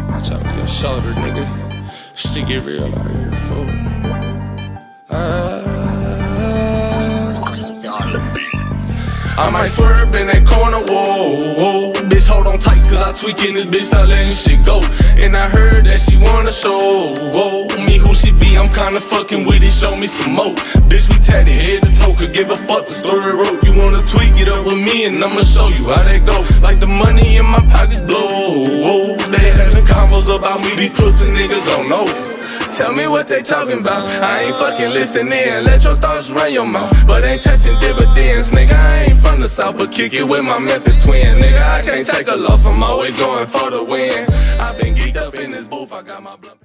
Watch out with your shoulder, nigga. Shit get real out here, fool. I might swerve in that corner, whoa, whoa. Bitch, hold on tight, cause I tweaking this bitch, start letting shit go. And I heard that she wanna show, whoa, me who she be, I'm kinda fucking with it, show me some more. Bitch, we tatted head to toe, could give a fuck, the story wrote. You wanna tweak it up with me, and I'ma show you how that go. Like the money in my pockets blow, whoa. They having combos about me, these pussy niggas don't know. Tell me what they talking about, I ain't fucking listening. Let your thoughts run your mouth, but ain't touching dividends. Nigga, I ain't from the south, but kick it with my Memphis twin. Nigga, I can't take a loss, I'm always going for the win. I been geeked up in this booth, I got my blunt.